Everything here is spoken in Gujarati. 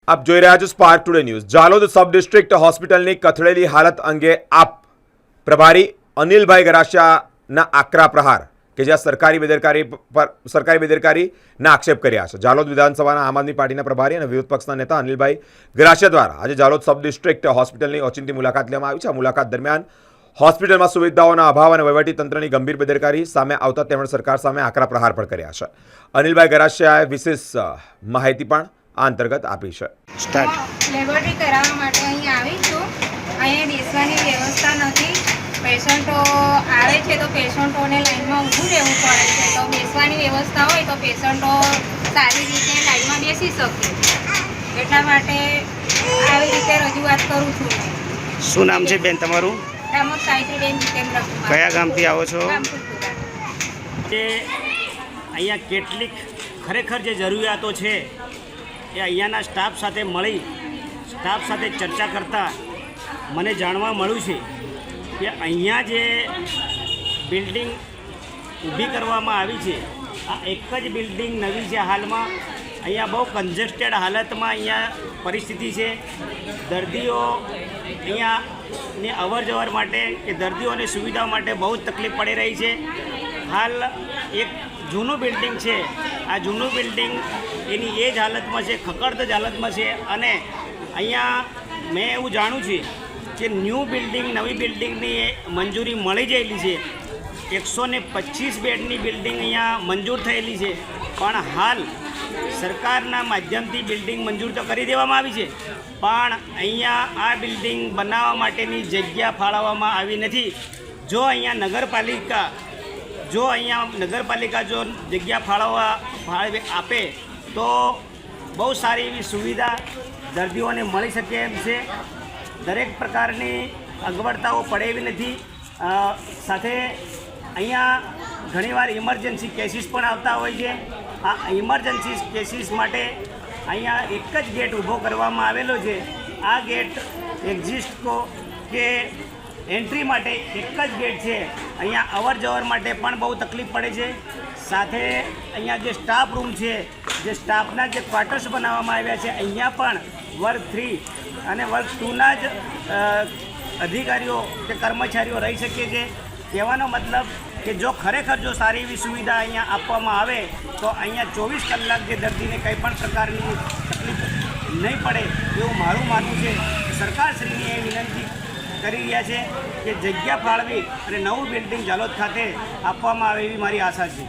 આપ જોઈ રહ્યા છો spark today news. Jhalod sub district હોસ્પિટલની કથળેલી હાલત અંગે આપ પ્રભારી અનિલભાઈ ગરાસિયાના આકરા પ્રહાર કે જ્યાં સરકારી બેદરકારીના આક્ષેપ કર્યા છે। જાલોદ વિધાનસભાના આમ આદમી પાર્ટીના પ્રભારી અને વિરોધ પક્ષના નેતા અનિલભાઈ ગરાસિયા દ્વારા આજે જાલોદ સબ ડિસ્ટ્રિક્ટ હોસ્પિટલની ઓચિંતી મુલાકાત લેવામાં આવી છે। આ મુલાકાત દરમિયાન હોસ્પિટલમાં સુવિધાઓના અભાવ અને વહીવટીતંત્રની ગંભીર બેદરકારી સામે આવતા તેમણે સરકાર સામે આકરા પ્રહાર પણ કર્યા છે। અનિલભાઈ ગરાસિયાએ વિશેષ માહિતી પણ આ અંતર્ગત આપી છે। લેબોરેટરી કરાવવા માટે અહીં આવી છું। અહીંયા બેસવાની વ્યવસ્થા નથી। પેશન્ટો આવે છે તો પેશન્ટોને લાઈનમાં ઊભું રહેવું પડે છે, તો બેસવાની વ્યવસ્થા હોય તો પેશન્ટો સારી રીતે લાઈનમાં બેસી શકે। એટલા માટે આવી રીતે રજૂઆત કરું છું। શું નામ છે બેન તમારું? રામોદ સાહિત્રીબેન જીતેન્દ્ર કુમાર। કયા ગામથી આવો છો? જે અહીંયા કેટલીક ખરેખર જે જરૂરિયાતો છે એ અહીંયાના સ્ટાફ સાથે મળી સ્ટાફ સાથે ચર્ચા કરતાં મને જાણવા મળ્યું છે કે અહીંયા જે બિલ્ડિંગ ઊભી કરવામાં આવી છે આ એક જ બિલ્ડિંગ નવી છે હાલમાં। અહીંયા બહુ કન્જેસ્ટેડ હાલતમાં અહીંયા પરિસ્થિતિ છે। દર્દીઓ અહીંયાની અવર જવર માટે કે દર્દીઓની સુવિધા માટે બહુ જ તકલીફ પડી રહી છે। હાલ એક જૂનું બિલ્ડિંગ છે, આ જૂનું બિલ્ડિંગ એની એ જ હાલતમાં છે, ખકડધજ હાલતમાં છે। અને અહીંયા મેં એવું જાણ્યું છે કે નવી બિલ્ડિંગની મંજૂરી મળી ગયેલી છે। 125 બેડની બિલ્ડિંગ અહીંયા મંજૂર થયેલી છે, પણ હાલ સરકારના માધ્યમથી બિલ્ડિંગ મંજૂર તો કરી દેવામાં આવી છે, પણ અહીંયા આ બિલ્ડિંગ બનાવવા માટેની જગ્યા ફાળવવામાં આવી નથી। જો અહીંયા નગરપાલિકા જો જગ્યા ફાળવે આપે તો બહુ સારી એવી સુવિધા દર્દીઓને મળી શકે એમ છે। દરેક પ્રકારની અગવડતાઓ પડે એવી નથી। સાથે અહીંયા ઘણીવાર ઇમરજન્સી કેસીસ પણ આવતા હોય છે। આ ઇમરજન્સી કેસીસ માટે અહીંયા એક જ ગેટ ઊભો કરવામાં આવેલો છે। આ ગેટ એક્ઝિસ્ટ કે એન્ટ્રી માટે એક જ ગેટ છે। અહીંયા અવર જવર માટે પણ બહુ તકલીફ પડે છે। સાથે અહીંયા જે સ્ટાફ રૂમ છે, જે સ્ટાફના જે ક્વાર્ટર્સ બનાવવામાં આવ્યા છે, અહીંયા પણ વર્ગ 3 અને વર્ગ 2ના જ અધિકારીઓ કે કર્મચારીઓ રહી શકે છે। કહેવાનો મતલબ કે જો ખરેખર જો સારી એવી સુવિધા અહીંયા આપવામાં આવે તો અહીંયા 24 કલાક જે દર્દીને કંઈ પણ પ્રકારની તકલીફ નહીં પડે એવું મારું માનવું છે। સરકારશ્રીને એ વિનંતી કરી રહ્યા છે કે જગ્યા ફાળવી અને નવું બિલ્ડિંગ જાલોદ ખાતે આપવામાં આવે એવી મારી આશા છે।